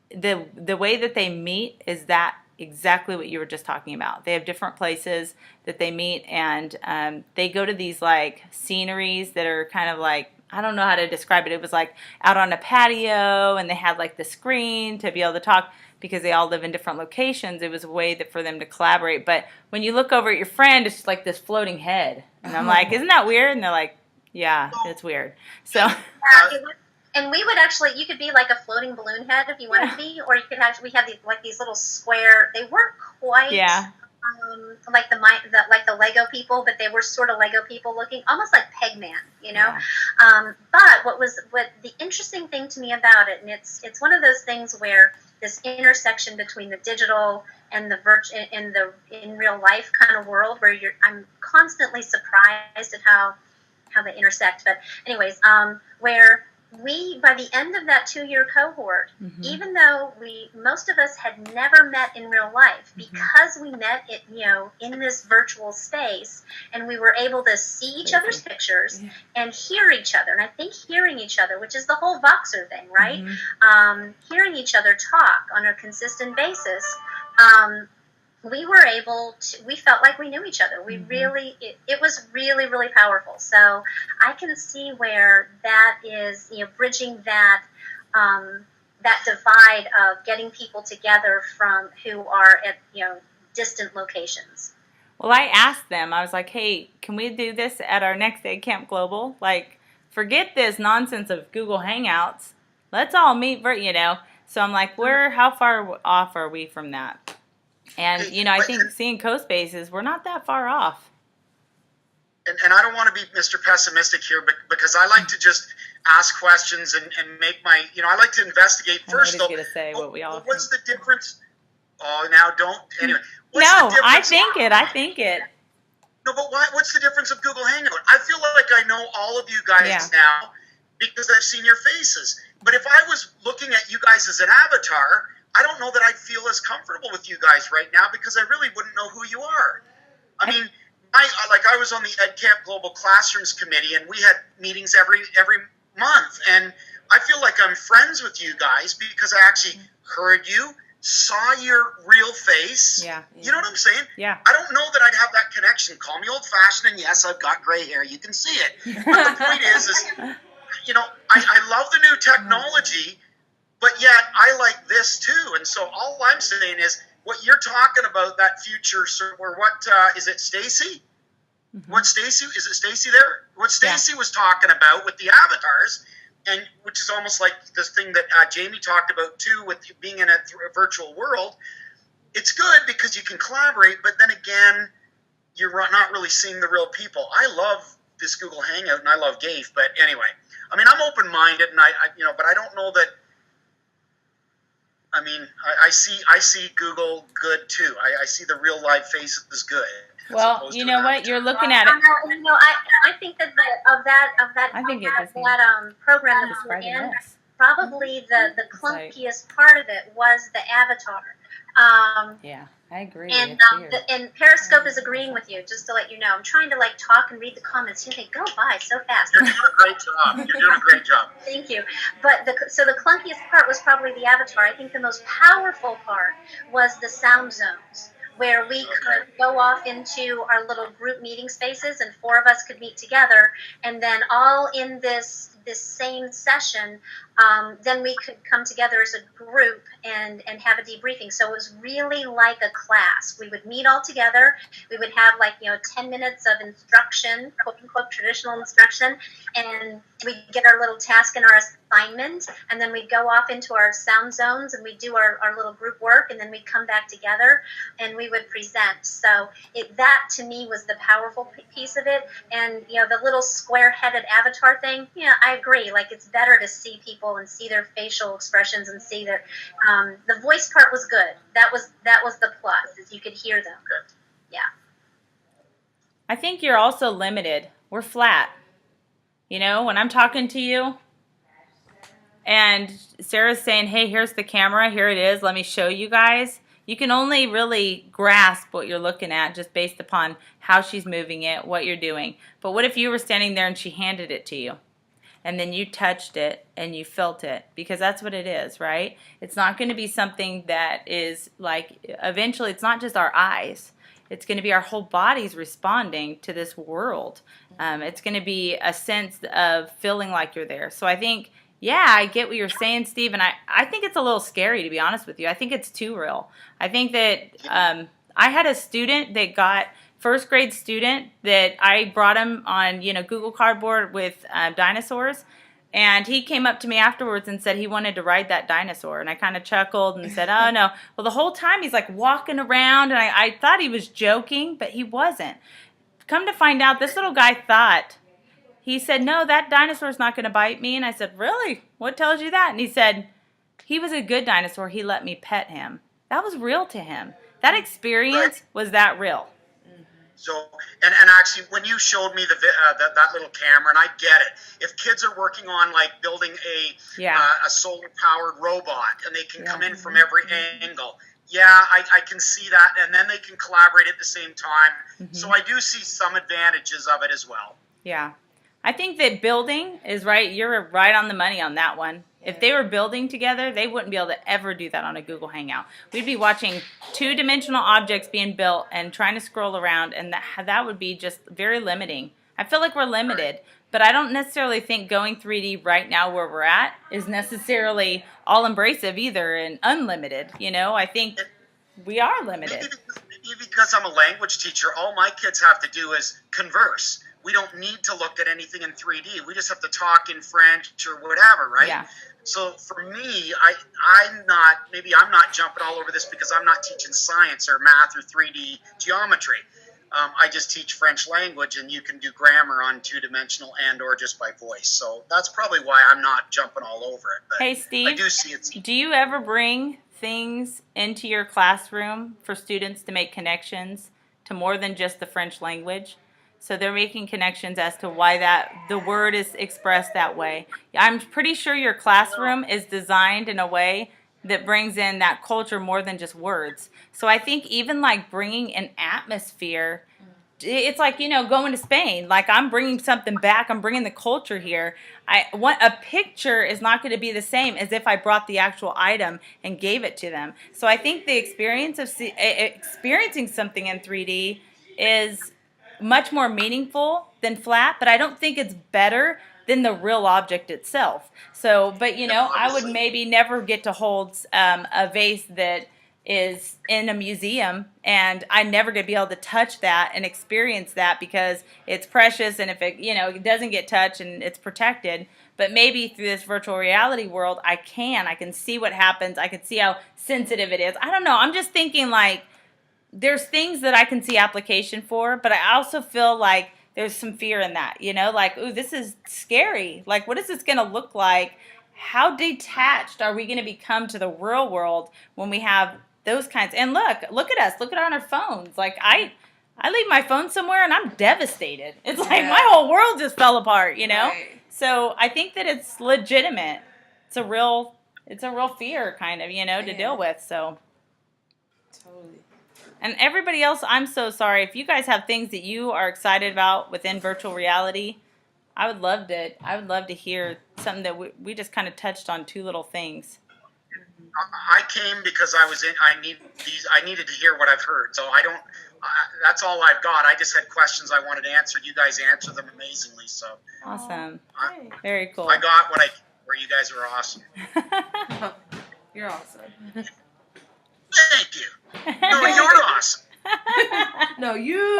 the way that they meet is that exactly what you were just talking about. They have different places that they meet, and they go to these sceneries that are kind of I don't know how to describe it. It was out on a patio, and they had the screen to be able to talk. Because they all live in different locations, it was a way for them to collaborate. But when you look over at your friend, it's just this floating head. And I'm like, isn't that weird? And they're like, yeah, it's weird. So, and we would actually, you could be like a floating balloon head if you wanted to be, or you could we had these little square, they weren't quite like the Lego people, but they were sort of Lego people looking, almost like Pegman, Yeah. But what the interesting thing to me about it, and it's one of those things where this intersection between the digital and the in real life kind of world, where I'm constantly surprised at how they intersect. But anyways, where we, by the end of that 2-year cohort, even though most of us had never met in real life, because we met it, in this virtual space, and we were able to see each other's pictures and hear each other. And I think hearing each other, which is the whole Voxer thing, right? Hearing each other talk on a consistent basis, we were able to, we felt like we knew each other. We really, it was really, really powerful. So I can see where that is, bridging that, that divide of getting people together from who are at, distant locations. Well, I asked them, I was like, hey, can we do this at our next Egg Camp Global? Forget this nonsense of Google Hangouts. Let's all meet, So I'm like, how far off are we from that? And, I think seeing CoSpaces, we're not that far off. And I don't want to be Mr. Pessimistic here, but because I like to just ask questions and make my, I like to investigate first. I was going to say what we all what's the difference? Oh, now don't. Anyway. I think it. No, but what's the difference of Google Hangout? I feel like I know all of you guys now because I've seen your faces. But if I was looking at you guys as an avatar, I don't know that I'd feel as comfortable with you guys right now because I really wouldn't know who you are. I mean, I was on the Ed Camp Global Classrooms Committee, and we had meetings every month, and I feel like I'm friends with you guys because I actually heard you, saw your real face. Yeah. You know what I'm saying? Yeah. I don't know that I'd have that connection. Call me old-fashioned, and yes, I've got gray hair. You can see it. But the point is, you know, I love the new technology, but yet I like this too. And so all I'm saying is, what you're talking about, that future, or what is it, Stacy? What Stacy, is it Stacy there? What Stacy was talking about with the avatars, and which is almost like this thing that Jamie talked about too, with being in a virtual world. It's good because you can collaborate, but then again, you're not really seeing the real people. I love this Google Hangout and I love GAIF, but anyway, I mean, I'm open-minded, and I you know, but I don't know that. I mean, I see Google good too. I see the real live faces as good. Well, you know what? You're looking at it. You know, I think that I think it just program that we're describing in, this. probably the like- clunkiest part of it was the avatar. Yeah, I agree. And It's weird. and Periscope is agreeing with you. Just to let you know, I'm trying to like talk and read the comments. Here they go by so fast. You're doing a great job. You're doing a great job. Thank you. But so the clunkiest part was probably the avatar. I think the most powerful part was the sound zones, where we could go off into our little group meeting spaces, and 4 of us could meet together, and then all in this same session, then we could come together as a group and have a debriefing. So it was really like a class. We would meet all together. We would have 10 minutes of instruction, quote unquote traditional instruction, and we'd get our little task and our assignment, and then we'd go off into our sound zones and we'd do our little group work, and then we'd come back together and we would present. So that to me was the powerful piece of it. And the little square-headed avatar thing, I agree. Like, it's better to see people and see their facial expressions and see their the voice part was good. That was the plus, is you could hear them. Okay. Yeah. I think you're also limited. We're flat. When I'm talking to you and Sarah's saying, hey, here's the camera, here it is, let me show you guys. You can only really grasp what you're looking at just based upon how she's moving it, what you're doing. But what if you were standing there and she handed it to you? And then you touched it and you felt it, because that's what it is, right? It's not going to be something that is like, eventually it's not just our eyes. It's going to be our whole bodies responding to this world. It's going to be a sense of feeling like you're there. So I think, yeah, I get what you're saying, Steve, and I think it's a little scary, to be honest with you. I think it's too real. I think that I had a student that got, first grade student, that I brought him on, Google Cardboard with dinosaurs, and he came up to me afterwards and said he wanted to ride that dinosaur, and I kind of chuckled and said, oh, no. Well, the whole time he's like walking around, and I thought he was joking, but he wasn't. Come to find out, this little guy thought, he said, no, that dinosaur's not going to bite me, and I said, really? What tells you that? And he said, he was a good dinosaur, he let me pet him. That was real to him. That experience was that real. So, and actually, when you showed me that little camera, and I get it. If kids are working on like building a solar powered robot, and they can come in from every angle, I can see that, and then they can collaborate at the same time. So I do see some advantages of it as well. Yeah, I think that building is right. You're right on the money on that one. If they were building together, they wouldn't be able to ever do that on a Google Hangout. We'd be watching 2-dimensional objects being built and trying to scroll around, and that would be just very limiting. I feel like we're limited, but I don't necessarily think going 3D right now where we're at is necessarily all-embracive either and unlimited. I think we are limited. Maybe because I'm a language teacher, all my kids have to do is converse. We don't need to look at anything in 3D. We just have to talk in French or whatever, right? Yeah. So for me, I'm not jumping all over this because I'm not teaching science or math or 3D geometry. I just teach French language, and you can do grammar on 2-dimensional and or just by voice. So that's probably why I'm not jumping all over it. But hey, Steve, I do see it. Do you ever bring things into your classroom for students to make connections to more than just the French language? So they're making connections as to why the word is expressed that way. I'm pretty sure your classroom is designed in a way that brings in that culture more than just words. So I think even like bringing an atmosphere it's like, you know, going to Spain. Like, I'm bringing something back. I'm bringing the culture here. I want a picture is not going to be the same as if I brought the actual item and gave it to them. So I think the experience of experiencing something in 3D is much more meaningful than flat, but I don't think it's better than the real object itself. So, but you know, I would maybe never get to hold a vase that is in a museum, and I never gonna be able to touch that and experience that because it's precious, and if it, you know, it doesn't get touched and it's protected. But maybe through this virtual reality world, I can see what happens. I can see how sensitive it is. I don't know. I'm just thinking like there's things that I can see application for, but I also feel like there's some fear in that, you know, like, ooh, this is scary. Like, what is this gonna look like? How detached are we going to become to the real world when we have those kinds? And look at us. Look at on our phones. Like, I leave my phone somewhere and I'm devastated. It's like my whole world just fell apart, you know? Right. So I think that it's legitimate. It's a real fear kind of, you know, to deal with. So Totally. and everybody else, I'm so sorry. If you guys have things that you are excited about within virtual reality, I would love to hear something that we just kind of touched on two little things. I came because I needed to hear what I've heard. So that's all I've got. I just had questions I wanted answered. You guys answered them amazingly. So Awesome. Hey, Very cool. I got where you guys were awesome. you're awesome. Thank you. No, you're awesome. No, you.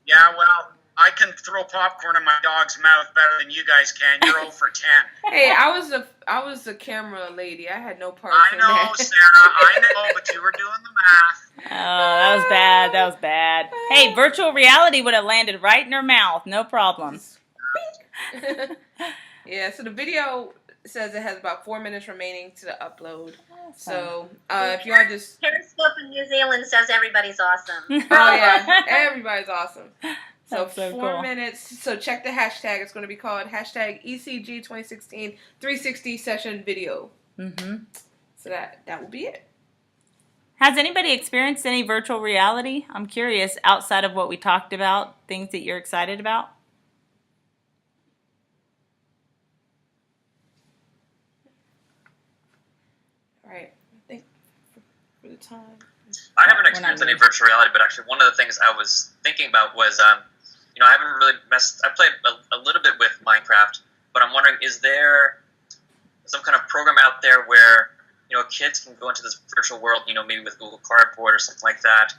Yeah, well, I can throw popcorn in my dog's mouth better than you guys can. You're 0 for 10. Hey, I was the camera lady. I had no part I in know, that. Sarah. I know, but you were doing the math. Oh, that was bad. That was bad. Hey, virtual reality would have landed right in her mouth. No problem. Yeah, so the video says it has about 4 minutes remaining to the upload. So if you want to just... Periscope in New Zealand says everybody's awesome. Oh, yeah. Everybody's awesome. So That's so 4 cool. minutes. So check the hashtag. It's going to be called hashtag ECG 2016 360 session video. Mm-hmm. So that will be it. Has anybody experienced any virtual reality? I'm curious, outside of what we talked about, things that you're excited about? All right. I think for the time. I haven't We're not experienced any doing- virtual reality, but actually one of the things I was thinking about was, you know, I haven't really I played a little bit with Minecraft, but I'm wondering, is there some kind of program out there where, you know, kids can go into this virtual world, you know, maybe with Google Cardboard or something like that,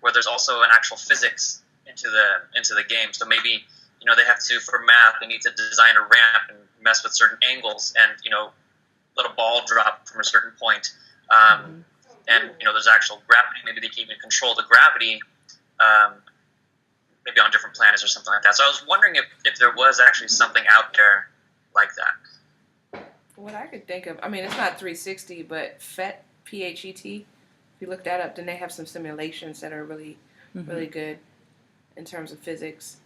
where there's also an actual physics into the game. So maybe, you know, they have to, for math, they need to design a ramp and mess with certain angles and, you know, let a ball drop from a certain point. And, you know, there's actual gravity. Maybe they can even control the gravity, maybe on different planets or something like that. So I was wondering if there was actually something out there like that. What I could think of, I mean, it's not 360, but PHET, P-H-E-T. If you look that up, then they have some simulations that are really, really good in terms of physics.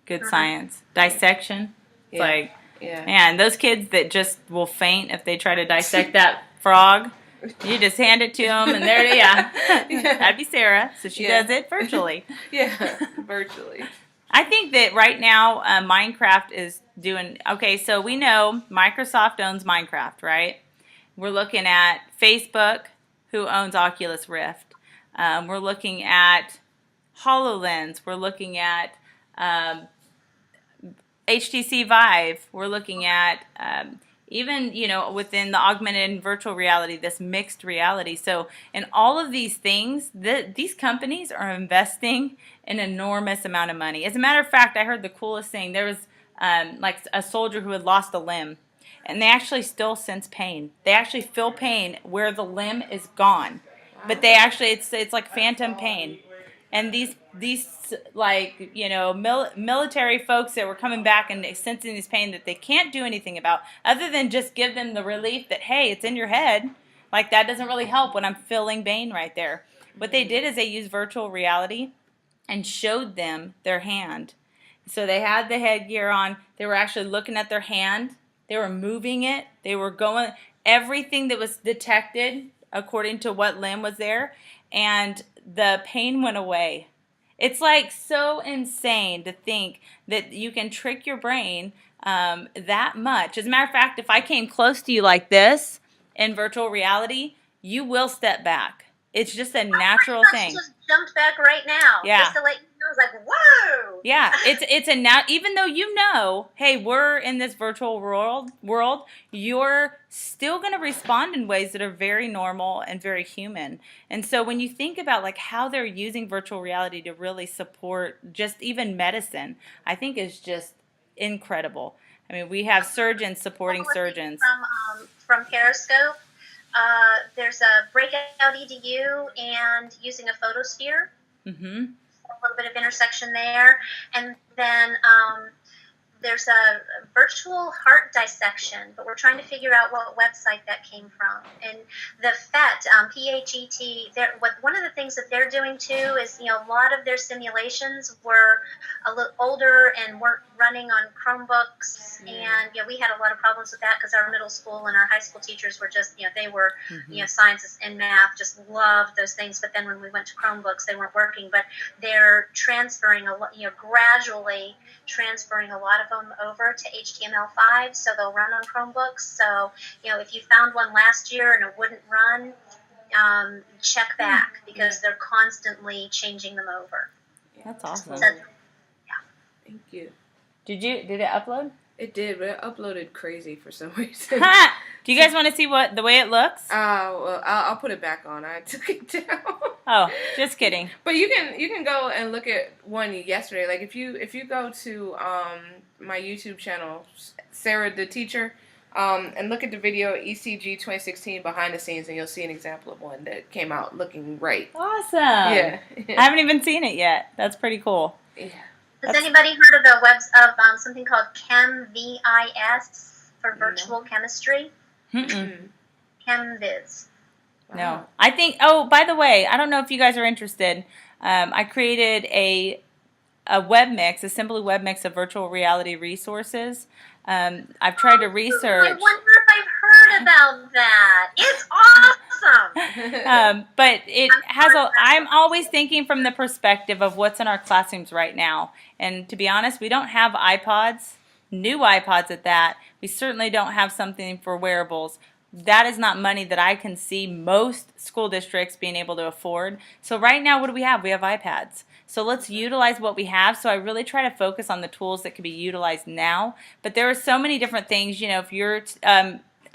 Good science. Dissection. It's Yeah. like, Yeah. man, those kids that just will faint if they try to dissect that frog, you just hand it to them, and there they are. That'd be Sarah, so she Yeah. does it virtually. Yeah, virtually. I think that right now Minecraft is doing okay. So we know Microsoft owns Minecraft, right? We're looking at Facebook, who owns Oculus Rift. We're looking at HoloLens. We're looking at HTC Vive. We're looking at even, you know, within the augmented and virtual reality, this mixed reality. So in all of these things, these companies are investing an enormous amount of money. As a matter of fact, I heard the coolest thing. There was like a soldier who had lost a limb, and they actually still sense pain. They actually feel pain where the limb is gone, but they actually, it's like phantom pain. And these like, you know, military folks that were coming back and sensing this pain that they can't do anything about other than just give them the relief that, hey, it's in your head. Like, that doesn't really help when I'm feeling pain right there. What they did is they used virtual reality and showed them their hand. So they had the headgear on. They were actually looking at their hand. They were moving it. They were going, everything that was detected according to what limb was there. And the pain went away. It's like so insane to think that you can trick your brain that much. As a matter of fact, if I came close to you like this in virtual reality, you will step back. It's just a natural thing. Just jumped back right now. Yeah. Just to let you know, I was like, whoa. Yeah, it's even though you know, hey, we're in this virtual world, you're still going to respond in ways that are very normal and very human. And so when you think about like how they're using virtual reality to really support just even medicine, I think is just incredible. I mean, we have surgeons supporting surgeons. From Periscope, there's a breakout EDU and using a photosphere. Mm-hmm. A little bit of intersection there, and then there's a virtual heart dissection, but we're trying to figure out what website that came from. And the PHET, PHET, one of the things that they're doing too is, a lot of their simulations were a little older and weren't running on Chromebooks, and we had a lot of problems with that because our middle school and our high school teachers were just, they were, science and math, just loved those things. But then when we went to Chromebooks, they weren't working. But they're transferring a lot, gradually transferring a lot of them over to HTML5, so they'll run on Chromebooks. So, if you found one last year and it wouldn't run, check back because they're constantly changing them over. That's awesome. So, Thank you. Did it upload? It did, but it uploaded crazy for some reason. Do you guys want to see the way it looks? Well, I'll put it back on. I took it down. Oh, just kidding. But you can go and look at one yesterday. Like if you go to my YouTube channel, Sarah the Teacher, and look at the video ECG 2016 behind the scenes, and you'll see an example of one that came out looking right. Awesome. Yeah. I haven't even seen it yet. That's pretty cool. Yeah. has anybody heard of the something called ChemVis for virtual chemistry? Mm-mm. ChemVis. No. I think, oh, by the way, I don't know if you guys are interested. I created a web mix, a Simply web mix of virtual reality resources. I've tried to research. I wonder if I've heard about that. It's awesome. But it has I'm always thinking from the perspective of what's in our classrooms right now. And to be honest, we don't have iPods, new iPods at that. We certainly don't have something for wearables. That is not money that I can see most school districts being able to afford. So right now, what do we have? We have iPads. So let's utilize what we have. So I really try to focus on the tools that can be utilized now. But there are so many different things. If you're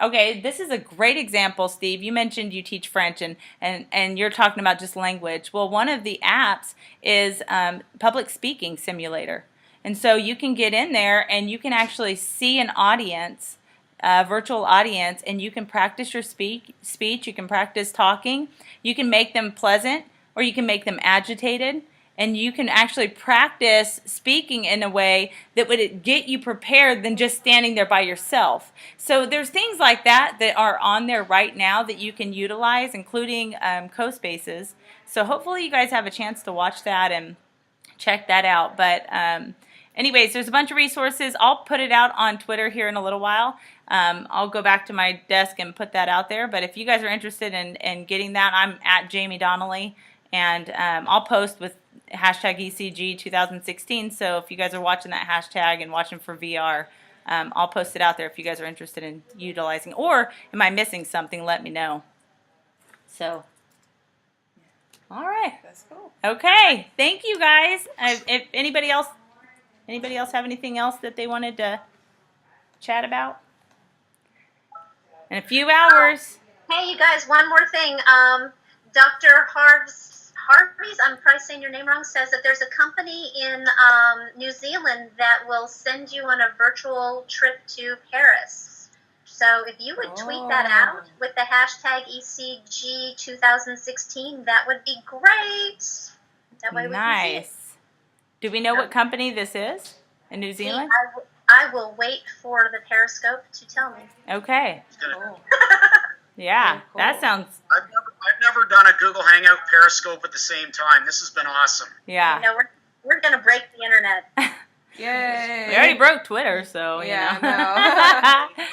okay, this is a great example, Steve. You mentioned you teach French and you're talking about just language. Well, one of the apps is Public Speaking Simulator. And so you can get in there and you can actually see an audience, virtual audience, and you can practice your speech. You can practice talking. You can make them pleasant or you can make them agitated. And you can actually practice speaking in a way that would get you prepared than just standing there by yourself. So there's things like that that are on there right now that you can utilize, including CoSpaces. So hopefully you guys have a chance to watch that and check that out. But anyways, there's a bunch of resources. I'll put it out on Twitter here in a little while. I'll go back to my desk and put that out there. But if you guys are interested in getting that, I'm at Jamie Donnelly. And I'll post with hashtag ECG 2016. So if you guys are watching that hashtag and watching for VR, I'll post it out there if you guys are interested in utilizing. Or am I missing something? Let me know. So, all right. That's cool. Okay. Thank you guys. If anybody else have anything else that they wanted to chat about? In a few hours. Hey, you guys, one more thing. Dr. Harvey's, I'm probably saying your name wrong, says that there's a company in New Zealand that will send you on a virtual trip to Paris. So if you would tweet that out with the hashtag ECG 2016, that would be great. That way we can see it. Nice. Do we know what company this is in New Zealand? I will wait for the Periscope to tell me. Okay. Cool. Yeah, Very cool. that sounds. I've never done a Google Hangout Periscope at the same time. This has been awesome. Yeah. You know, we're going to break the internet. Yay. We already broke Twitter, so Yeah, you know.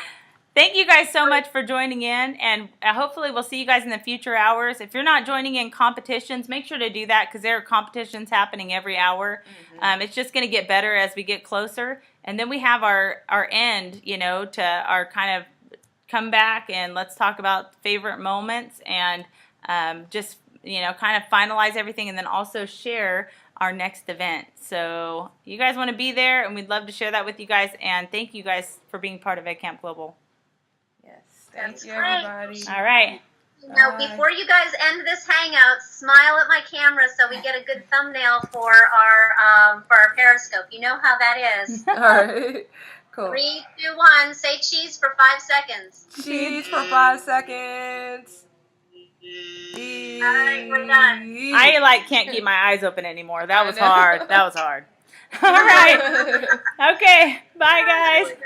Thank you guys so much for joining in, and hopefully we'll see you guys in the future hours. If you're not joining in competitions, make sure to do that because there are competitions happening every hour. It's just going to get better as we get closer, and then we have our end, to our kind of come back and let's talk about favorite moments and just kind of finalize everything, and then also share our next event. So you guys want to be there, and we'd love to share that with you guys. And thank you guys for being part of EdCamp Global. Yes, thank That's you, great. everybody. All right. Now, Bye. before you guys end this hangout, smile at my camera so we get a good thumbnail for our Periscope. You know how that is. All right, cool. 3, 2, 1. Say cheese for 5 seconds. Cheese for 5 seconds. All right, we're done. I can't keep my eyes open anymore. That was I know. hard. That was hard. All right. Okay. Bye, guys.